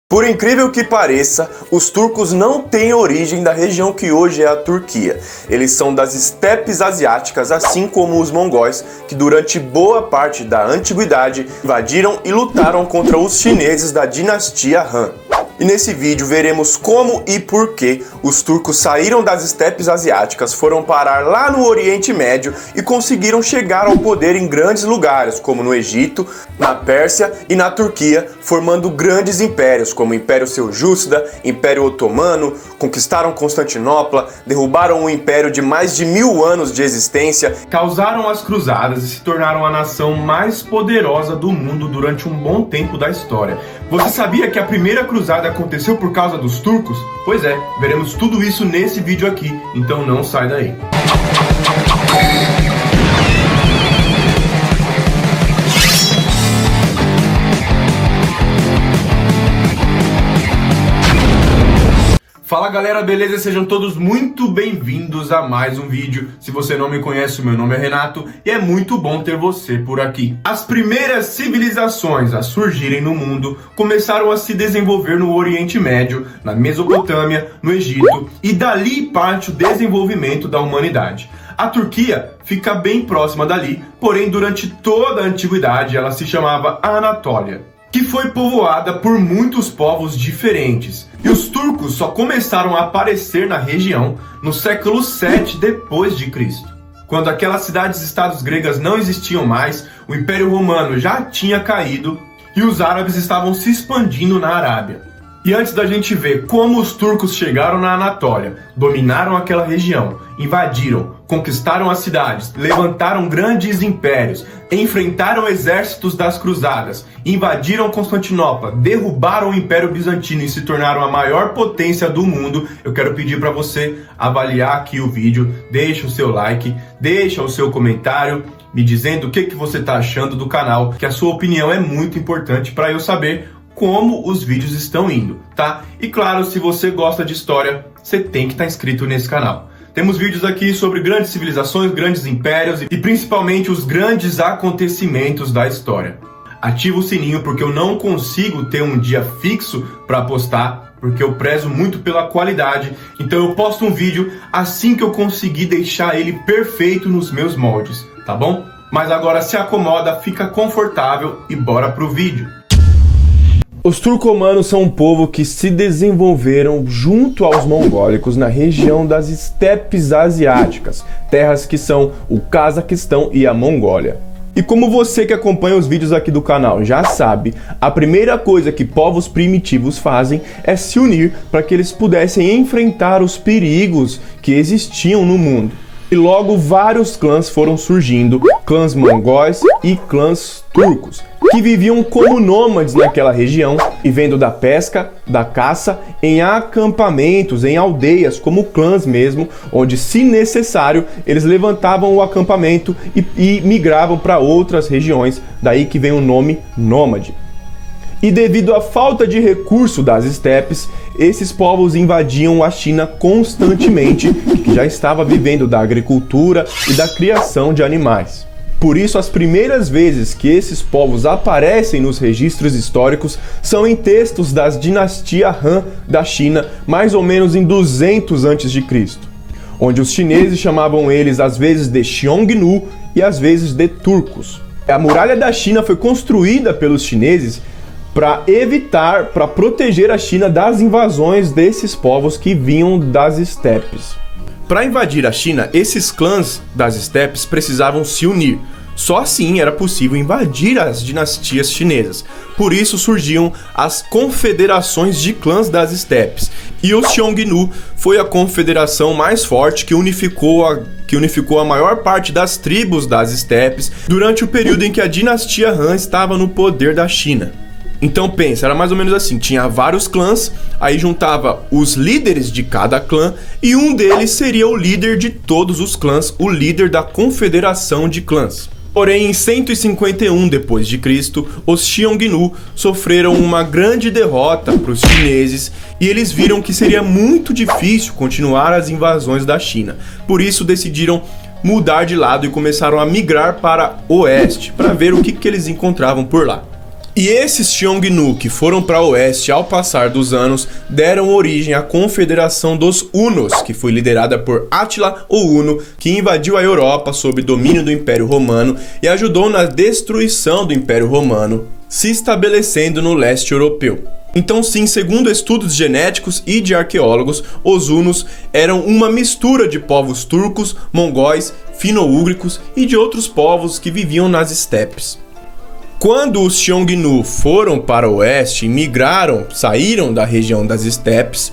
Por incrível que pareça, os turcos não têm origem da região que hoje é a Turquia. Eles são das estepes asiáticas, assim como os mongóis, que durante boa parte da antiguidade invadiram e lutaram contra os chineses da dinastia Han. E nesse vídeo veremos como e por que os turcos saíram das estepes asiáticas, foram parar lá no Oriente Médio e conseguiram chegar ao poder em grandes lugares, como no Egito, na Pérsia e na Turquia, formando grandes impérios, como o Império Seljúcida, Império Otomano, conquistaram Constantinopla, derrubaram um império de mais de 1000 anos de existência, causaram as cruzadas e se tornaram a nação mais poderosa do mundo durante um bom tempo da história. Você sabia que a primeira cruzada aconteceu por causa dos turcos? Pois é, veremos tudo isso nesse vídeo aqui, então não sai daí. Fala galera, beleza? Sejam todos muito bem-vindos a mais um vídeo. Se você não me conhece, meu nome é Renato e é muito bom ter você por aqui. As primeiras civilizações a surgirem no mundo começaram a se desenvolver no Oriente Médio, na Mesopotâmia, no Egito, e dali parte o desenvolvimento da humanidade. A Turquia fica bem próxima dali, porém durante toda a antiguidade ela se chamava Anatólia, que foi povoada por muitos povos diferentes. E os turcos só começaram a aparecer na região no século 7 depois de Cristo. Quando aquelas cidades-estados gregas não existiam mais, o Império Romano já tinha caído e os árabes estavam se expandindo na Arábia. E antes da gente ver como os turcos chegaram na Anatólia, dominaram aquela região, invadiram, conquistaram as cidades, levantaram grandes impérios, enfrentaram exércitos das cruzadas, invadiram Constantinopla, derrubaram o Império Bizantino e se tornaram a maior potência do mundo, eu quero pedir para você avaliar aqui o vídeo, deixa o seu like, deixa o seu comentário, me dizendo o que você está achando do canal, que a sua opinião é muito importante para eu saber como os vídeos estão indo, tá? E claro, se você gosta de história, você tem que estar inscrito nesse canal. Temos vídeos aqui sobre grandes civilizações, grandes impérios e principalmente os grandes acontecimentos da história. Ativa o sininho porque eu não consigo ter um dia fixo para postar, porque eu prezo muito pela qualidade, então eu posto um vídeo assim que eu conseguir deixar ele perfeito nos meus moldes, tá bom? Mas agora se acomoda, fica confortável e bora pro vídeo. Os turcomanos são um povo que se desenvolveram junto aos mongólicos na região das estepes asiáticas, terras que são o Cazaquistão e a Mongólia. E como você que acompanha os vídeos aqui do canal já sabe, a primeira coisa que povos primitivos fazem é se unir para que eles pudessem enfrentar os perigos que existiam no mundo. E logo vários clãs foram surgindo, clãs mongóis e clãs turcos, que viviam como nômades naquela região, vivendo da pesca, da caça, em acampamentos, em aldeias, como clãs mesmo, onde, se necessário, eles levantavam o acampamento e migravam para outras regiões, daí que vem o nome nômade. E devido à falta de recurso das estepes, esses povos invadiam a China constantemente, que já estava vivendo da agricultura e da criação de animais. Por isso, as primeiras vezes que esses povos aparecem nos registros históricos são em textos das dinastias Han da China, mais ou menos em 200 a.C., onde os chineses chamavam eles às vezes de Xiongnu e às vezes de turcos. A muralha da China foi construída pelos chineses para proteger a China das invasões desses povos que vinham das estepes. Para invadir a China, esses clãs das estepes precisavam se unir. Só assim era possível invadir as dinastias chinesas. Por isso surgiam as confederações de clãs das estepes. E o Xiongnu foi a confederação mais forte que unificou a maior parte das tribos das estepes durante o período em que a dinastia Han estava no poder da China. Então pensa, era mais ou menos assim, tinha vários clãs, aí juntava os líderes de cada clã e um deles seria o líder de todos os clãs, o líder da confederação de clãs. Porém, em 151 d.C., os Xiongnu sofreram uma grande derrota para os chineses e eles viram que seria muito difícil continuar as invasões da China. Por isso decidiram mudar de lado e começaram a migrar para o oeste, para ver o que eles encontravam por lá. E esses Xiongnu que foram para o oeste ao passar dos anos deram origem à Confederação dos Hunos, que foi liderada por Átila o Huno, que invadiu a Europa sob domínio do Império Romano e ajudou na destruição do Império Romano, se estabelecendo no leste europeu. Então sim, segundo estudos genéticos e de arqueólogos, os hunos eram uma mistura de povos turcos, mongóis, fino-úgricos e de outros povos que viviam nas estepes. Quando os Xiongnu foram para o oeste e migraram, saíram da região das estepes,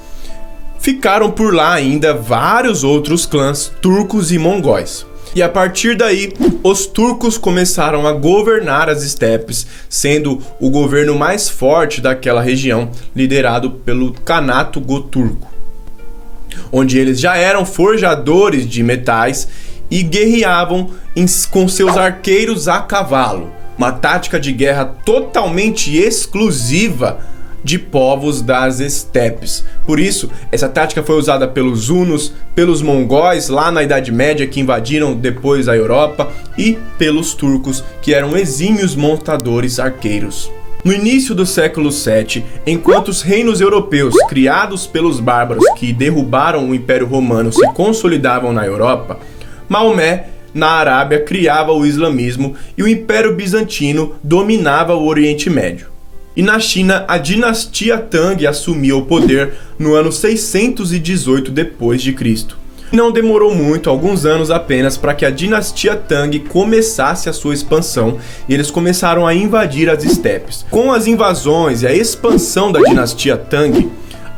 ficaram por lá ainda vários outros clãs turcos e mongóis. E a partir daí, os turcos começaram a governar as estepes, sendo o governo mais forte daquela região, liderado pelo Khanato Goturco, onde eles já eram forjadores de metais e guerreavam com seus arqueiros a cavalo, uma tática de guerra totalmente exclusiva de povos das estepes. Por isso, essa tática foi usada pelos hunos, pelos mongóis lá na Idade Média que invadiram depois a Europa e pelos turcos, que eram exímios montadores arqueiros. No início do século VII, enquanto os reinos europeus criados pelos bárbaros que derrubaram o Império Romano se consolidavam na Europa, Maomé na Arábia criava o islamismo e o Império Bizantino dominava o Oriente Médio. E na China, a dinastia Tang assumiu o poder no ano 618 d.C. Não demorou muito, alguns anos apenas, para que a dinastia Tang começasse a sua expansão e eles começaram a invadir as estepes. Com as invasões e a expansão da dinastia Tang,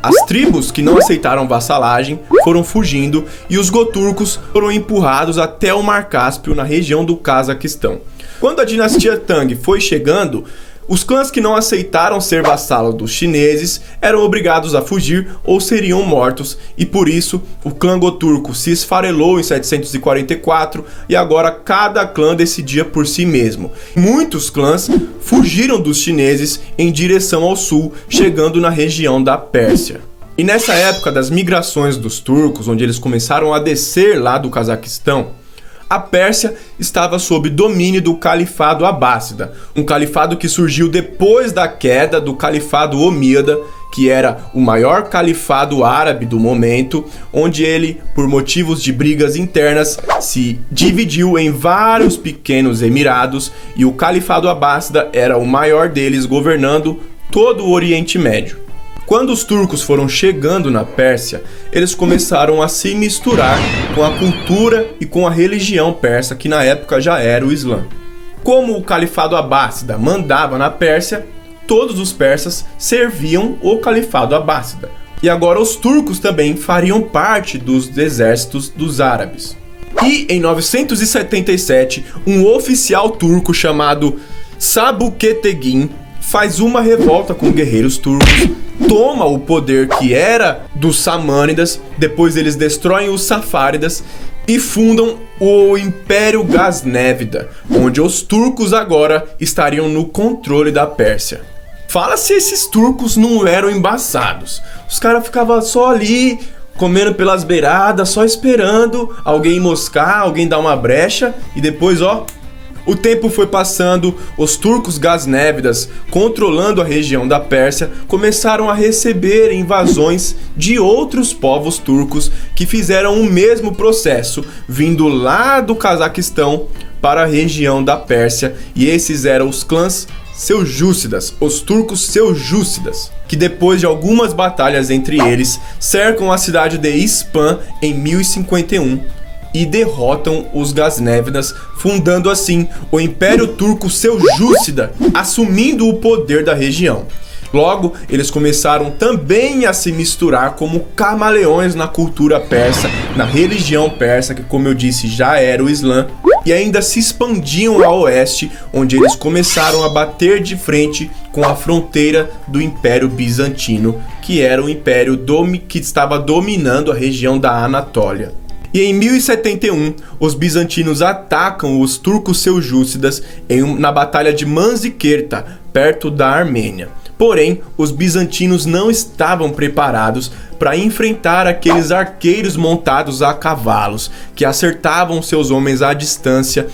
as tribos que não aceitaram vassalagem foram fugindo e os goturcos foram empurrados até o Mar Cáspio, na região do Cazaquistão. Quando a dinastia Tang foi chegando, os clãs que não aceitaram ser vassalos dos chineses eram obrigados a fugir ou seriam mortos, e por isso o clã goturco se esfarelou em 744 e agora cada clã decidia por si mesmo. Muitos clãs fugiram dos chineses em direção ao sul, chegando na região da Pérsia. E nessa época das migrações dos turcos, onde eles começaram a descer lá do Cazaquistão, a Pérsia estava sob domínio do Califado Abássida, um califado que surgiu depois da queda do Califado Omíada, que era o maior califado árabe do momento, onde ele, por motivos de brigas internas, se dividiu em vários pequenos emirados e o Califado Abássida era o maior deles, governando todo o Oriente Médio. Quando os turcos foram chegando na Pérsia, eles começaram a se misturar com a cultura e com a religião persa, que na época já era o Islã. Como o Califado Abássida mandava na Pérsia, todos os persas serviam o Califado Abássida. E agora os turcos também fariam parte dos exércitos dos árabes. E em 977, um oficial turco chamado Sabuketegin faz uma revolta com guerreiros turcos, toma o poder que era dos Samânidas, depois eles destroem os Safáridas e fundam o Império Gaznévida, onde os turcos agora estariam no controle da Pérsia. Fala se esses turcos não eram embaçados. Os caras ficavam só ali, comendo pelas beiradas, só esperando alguém moscar, alguém dar uma brecha e depois, o tempo foi passando, os turcos gaznévidas, controlando a região da Pérsia, começaram a receber invasões de outros povos turcos que fizeram o mesmo processo, vindo lá do Cazaquistão para a região da Pérsia, e esses eram os clãs seljúcidas, os turcos seljúcidas, que depois de algumas batalhas entre eles, cercam a cidade de Ispan em 1051, e derrotam os Gaznévidas, fundando assim o Império Turco Seljúcida, assumindo o poder da região. Logo, eles começaram também a se misturar como camaleões na cultura persa, na religião persa, que, como eu disse, já era o Islã, e ainda se expandiam a oeste, onde eles começaram a bater de frente com a fronteira do Império Bizantino, que era o império que estava dominando a região da Anatólia. E em 1071, os bizantinos atacam os turcos seljúcidas na Batalha de Manzikert, perto da Armênia. Porém, os bizantinos não estavam preparados para enfrentar aqueles arqueiros montados a cavalos, que acertavam seus homens à distância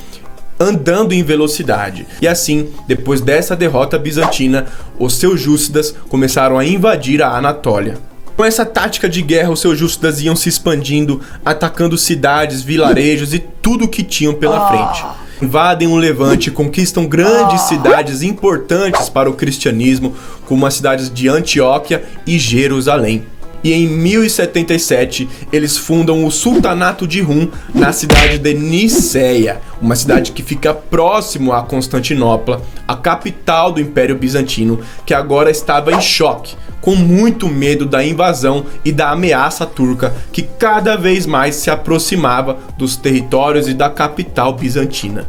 andando em velocidade. E assim, depois dessa derrota bizantina, os seljúcidas começaram a invadir a Anatólia. Com essa tática de guerra, os seljúcidas iam se expandindo, atacando cidades, vilarejos e tudo o que tinham pela frente. Invadem o Levante, conquistam grandes cidades importantes para o cristianismo, como as cidades de Antioquia e Jerusalém. E em 1077, eles fundam o Sultanato de Rum na cidade de Niceia, uma cidade que fica próximo a Constantinopla, a capital do Império Bizantino, que agora estava em choque, com muito medo da invasão e da ameaça turca, que cada vez mais se aproximava dos territórios e da capital bizantina.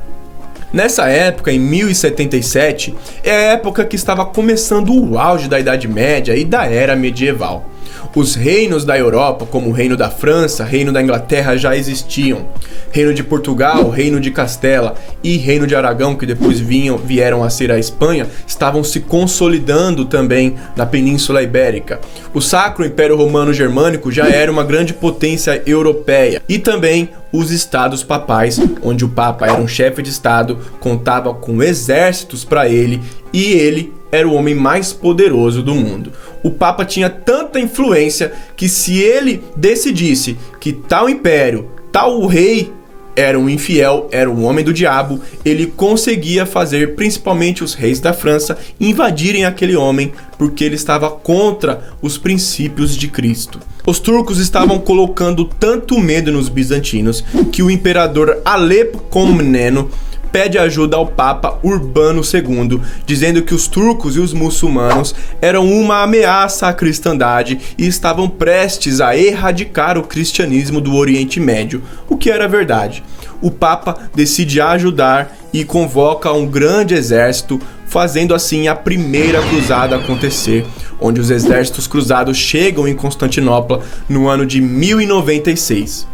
Nessa época, em 1077, é a época que estava começando o auge da Idade Média e da Era Medieval. Os reinos da Europa, como o Reino da França, Reino da Inglaterra, já existiam. Reino de Portugal, Reino de Castela e Reino de Aragão, que depois vieram a ser a Espanha, estavam se consolidando também na Península Ibérica. O Sacro Império Romano Germânico já era uma grande potência europeia. E também os estados papais, onde o Papa era um chefe de estado, contava com exércitos para ele e ele era o homem mais poderoso do mundo. O Papa tinha tanta influência que se ele decidisse que tal império, tal rei era um infiel, era um homem do diabo, ele conseguia fazer principalmente os reis da França invadirem aquele homem porque ele estava contra os princípios de Cristo. Os turcos estavam colocando tanto medo nos bizantinos que o imperador Alepo Comneno pede ajuda ao Papa Urbano II, dizendo que os turcos e os muçulmanos eram uma ameaça à cristandade e estavam prestes a erradicar o cristianismo do Oriente Médio, o que era verdade. O Papa decide ajudar e convoca um grande exército, fazendo assim a primeira cruzada acontecer, onde os exércitos cruzados chegam em Constantinopla no ano de 1096.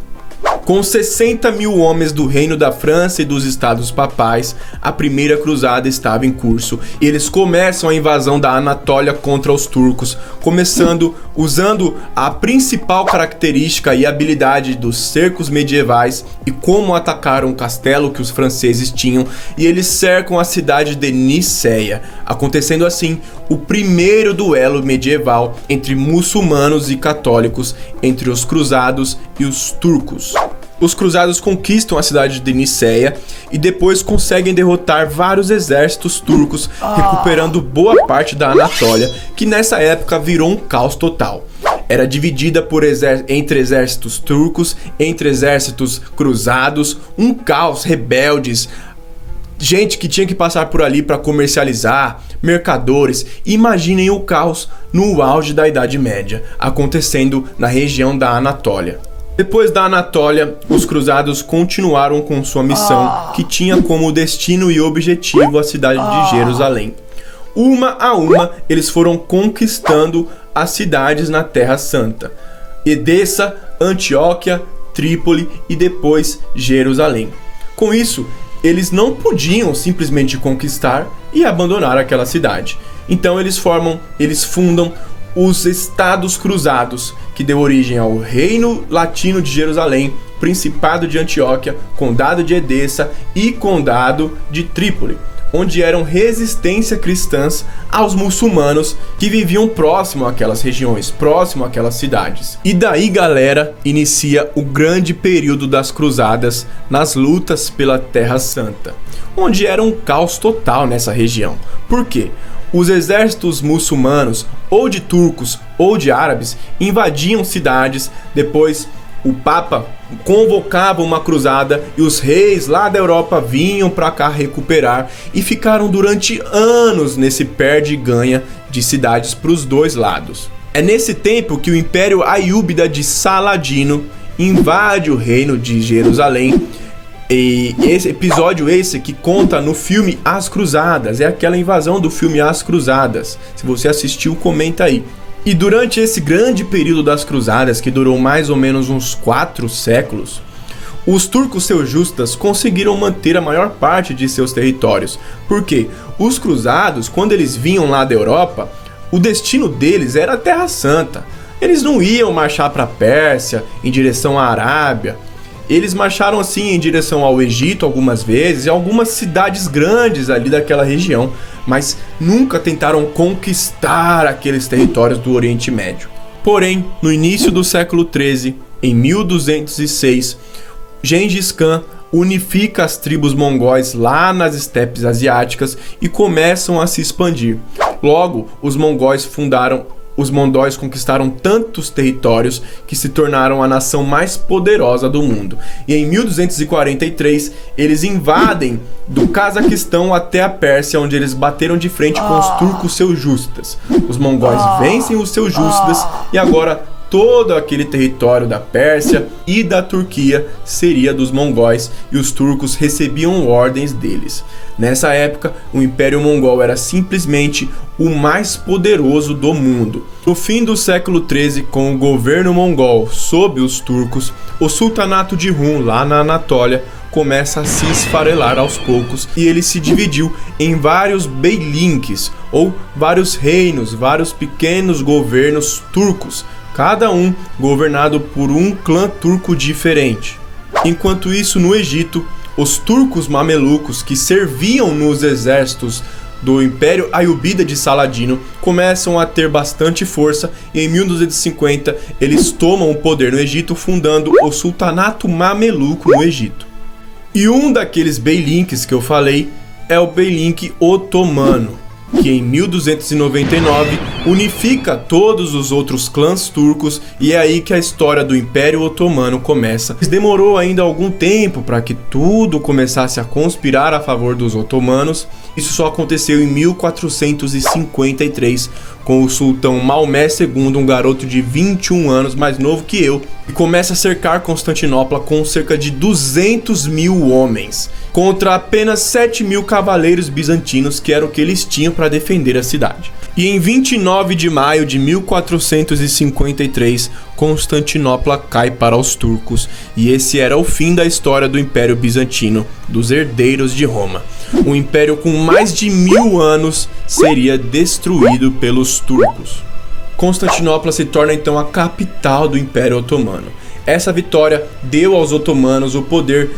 Com 60 mil homens do Reino da França e dos Estados Papais, a primeira cruzada estava em curso e eles começam a invasão da Anatólia contra os turcos, começando usando a principal característica e habilidade dos cercos medievais e como atacaram o castelo que os franceses tinham, e eles cercam a cidade de Niceia, acontecendo assim o primeiro duelo medieval entre muçulmanos e católicos, entre os cruzados e os turcos. Os cruzados conquistam a cidade de Niceia e depois conseguem derrotar vários exércitos turcos, recuperando boa parte da Anatólia, que nessa época virou um caos total. Era dividida entre exércitos turcos, entre exércitos cruzados, um caos, rebeldes, gente que tinha que passar por ali para comercializar, mercadores. Imaginem o caos no auge da Idade Média, acontecendo na região da Anatólia. Depois da Anatólia, os cruzados continuaram com sua missão, que tinha como destino e objetivo a cidade de Jerusalém. Uma a uma, eles foram conquistando as cidades na Terra Santa: Edessa, Antioquia, Trípoli e depois Jerusalém. Com isso, eles não podiam simplesmente conquistar e abandonar aquela cidade. Então eles fundam os Estados Cruzados, que deu origem ao Reino Latino de Jerusalém, Principado de Antioquia, Condado de Edessa e Condado de Trípoli, onde eram resistência cristãs aos muçulmanos que viviam próximo àquelas regiões, próximo àquelas cidades. E daí, galera, inicia o grande período das cruzadas nas lutas pela Terra Santa, onde era um caos total nessa região. Por quê? Os exércitos muçulmanos, ou de turcos ou de árabes, invadiam cidades, depois o Papa convocava uma cruzada e os reis lá da Europa vinham para cá recuperar e ficaram durante anos nesse perde e ganha de cidades para os dois lados. É nesse tempo que o Império Aiúbida de Saladino invade o reino de Jerusalém. E esse episódio que conta no filme As Cruzadas, é aquela invasão do filme As Cruzadas. Se você assistiu, comenta aí. E durante esse grande período das cruzadas, que durou mais ou menos uns 4 séculos, os turcos seljúcidas conseguiram manter a maior parte de seus territórios. Porque os cruzados, quando eles vinham lá da Europa, o destino deles era a Terra Santa. Eles não iam marchar para a Pérsia, em direção à Arábia. Eles marcharam assim em direção ao Egito algumas vezes e algumas cidades grandes ali daquela região, mas nunca tentaram conquistar aqueles territórios do Oriente Médio. Porém, no início do século XIII, em 1206, Gengis Khan unifica as tribos mongóis lá nas estepes asiáticas e começam a se expandir. Logo, os mongóis conquistaram tantos territórios que se tornaram a nação mais poderosa do mundo. E em 1243, eles invadem do Cazaquistão até a Pérsia, onde eles bateram de frente com os turcos seljúcidas. Os mongóis vencem os seljúcidas e agora todo aquele território da Pérsia e da Turquia seria dos mongóis e os turcos recebiam ordens deles. Nessa época, o Império Mongol era simplesmente o mais poderoso do mundo. No fim do século XIII, com o governo mongol sob os turcos, o sultanato de Hun, lá na Anatólia, começa a se esfarelar aos poucos e ele se dividiu em vários beylinks, ou vários reinos, vários pequenos governos turcos, cada um governado por um clã turco diferente. Enquanto isso, no Egito, os turcos mamelucos que serviam nos exércitos do Império Ayubida de Saladino começam a ter bastante força e em 1250 eles tomam o poder no Egito, fundando o Sultanato Mameluco no Egito. E um daqueles beylinks que eu falei é o beylink otomano, que em 1299 unifica todos os outros clãs turcos e é aí que a história do Império Otomano começa. Demorou ainda algum tempo para que tudo começasse a conspirar a favor dos otomanos. Isso só aconteceu em 1453 com o sultão Maomé II, um garoto de 21 anos, mais novo que eu, e começa a cercar Constantinopla com cerca de 200.000 homens, contra apenas 7.000 cavaleiros bizantinos, que era o que eles tinham para defender a cidade. E em 29 de maio de 1453, Constantinopla cai para os turcos, e esse era o fim da história do Império Bizantino, dos herdeiros de Roma. Um império com mais de 1000 anos seria destruído pelos turcos. Constantinopla se torna então a capital do Império Otomano. Essa vitória deu aos otomanos o poder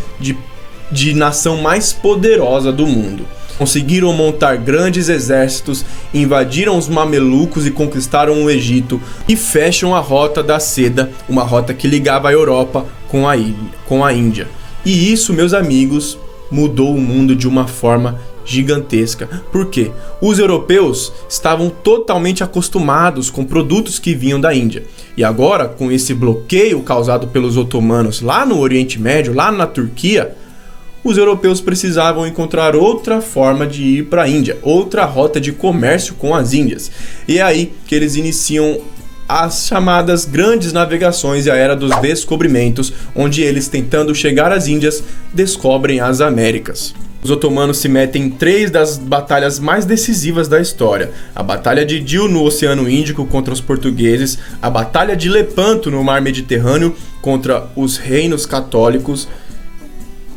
de nação mais poderosa do mundo. Conseguiram montar grandes exércitos, invadiram os mamelucos e conquistaram o Egito e fecham a Rota da Seda, uma rota que ligava a Europa com a Índia. E isso, meus amigos, mudou o mundo de uma forma gigantesca. Por quê? Os europeus estavam totalmente acostumados com produtos que vinham da Índia. E agora, com esse bloqueio causado pelos otomanos lá no Oriente Médio, lá na Turquia, os europeus precisavam encontrar outra forma de ir para a Índia, outra rota de comércio com as Índias. E é aí que eles iniciam as chamadas grandes navegações e a era dos descobrimentos, onde eles, tentando chegar às Índias, descobrem as Américas. Os otomanos se metem em 3 das batalhas mais decisivas da história: a Batalha de Dil no Oceano Índico contra os portugueses, a Batalha de Lepanto no Mar Mediterrâneo contra os reinos católicos,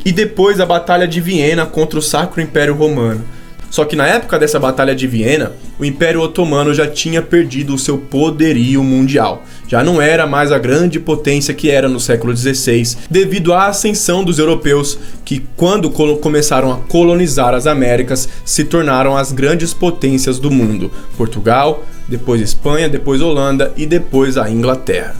e depois a Batalha de Viena contra o Sacro Império Romano. Só que na época dessa Batalha de Viena, o Império Otomano já tinha perdido o seu poderio mundial. Já não era mais a grande potência que era no século XVI, devido à ascensão dos europeus, que quando começaram a colonizar as Américas, se tornaram as grandes potências do mundo. Portugal, depois Espanha, depois Holanda e depois a Inglaterra.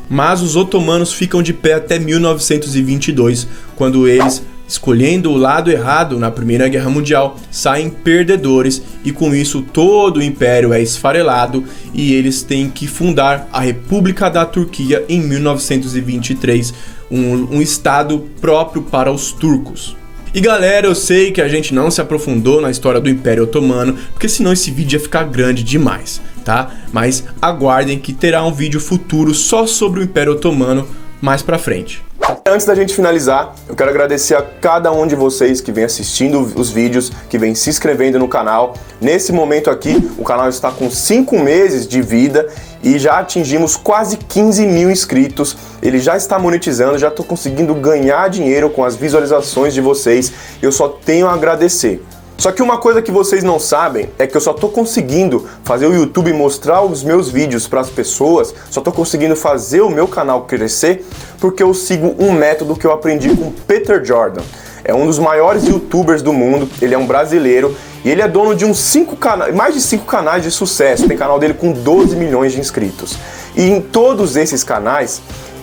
Mas os otomanos ficam de pé até 1922, quando eles, escolhendo o lado errado na Primeira Guerra Mundial, saem perdedores e com isso todo o império é esfarelado e eles têm que fundar a República da Turquia em 1923, um estado próprio para os turcos. E galera, eu sei que a gente não se aprofundou na história do Império Otomano, porque senão esse vídeo ia ficar grande demais, tá? Mas aguardem que terá um vídeo futuro só sobre o Império Otomano mais pra frente. Antes da gente finalizar, eu quero agradecer a cada um de vocês que vem assistindo os vídeos, que vem se inscrevendo no canal. Nesse momento aqui, o canal está com 5 meses de vida e já atingimos quase 15.000 inscritos. Ele já está monetizando, já estou conseguindo ganhar dinheiro com as visualizações de vocês. Eu só tenho a agradecer. Só que uma coisa que vocês não sabem é que eu só tô conseguindo fazer o YouTube mostrar os meus vídeos para as pessoas, só tô conseguindo fazer o meu canal crescer porque eu sigo um método que eu aprendi com Peter Jordan. É um dos maiores YouTubers do mundo, ele é um brasileiro e ele é dono de mais de 5 canais de sucesso. Tem canal dele com 12 milhões de inscritos. E em todos esses canais,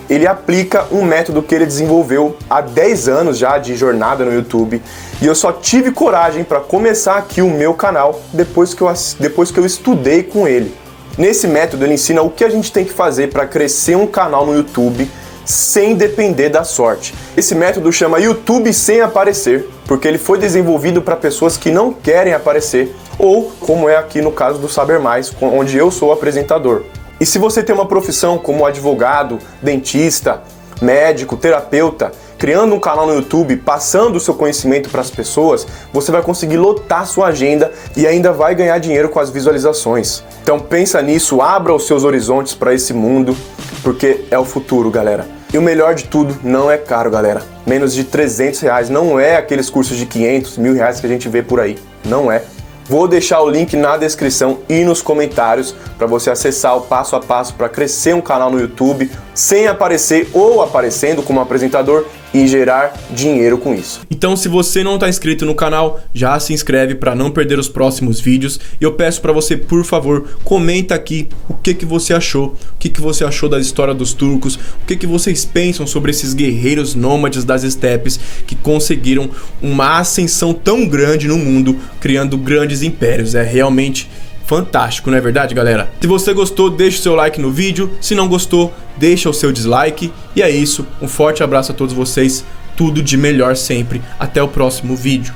ele aplica um método que ele desenvolveu há 10 anos já de jornada no YouTube. E eu só tive coragem para começar aqui o meu canal depois que eu estudei com ele. Nesse método ele ensina o que a gente tem que fazer para crescer um canal no YouTube sem depender da sorte. Esse método chama YouTube sem aparecer, porque ele foi desenvolvido para pessoas que não querem aparecer, ou como é aqui no caso do Saber Mais, onde eu sou o apresentador. E se você tem uma profissão como advogado, dentista, médico, terapeuta, criando um canal no YouTube, passando o seu conhecimento para as pessoas, você vai conseguir lotar sua agenda e ainda vai ganhar dinheiro com as visualizações. Então pensa nisso, abra os seus horizontes para esse mundo, porque é o futuro, galera. E o melhor de tudo, não é caro, galera. Menos de R$300, não é aqueles cursos de 500, R$1.000 que a gente vê por aí. Não é. Vou deixar o link na descrição e nos comentários para você acessar o passo a passo para crescer um canal no YouTube sem aparecer ou aparecendo como apresentador e gerar dinheiro com isso. Então, se você não está inscrito no canal, já se inscreve para não perder os próximos vídeos. E eu peço para você, por favor, comenta aqui o que você achou, o que você achou da história dos turcos, o que vocês pensam sobre esses guerreiros nômades das estepes que conseguiram uma ascensão tão grande no mundo, criando grandes impérios. É realmente fantástico, não é verdade, galera? Se você gostou, deixa o seu like no vídeo. Se não gostou, deixa o seu dislike. E é isso. Um forte abraço a todos vocês. Tudo de melhor sempre. Até o próximo vídeo.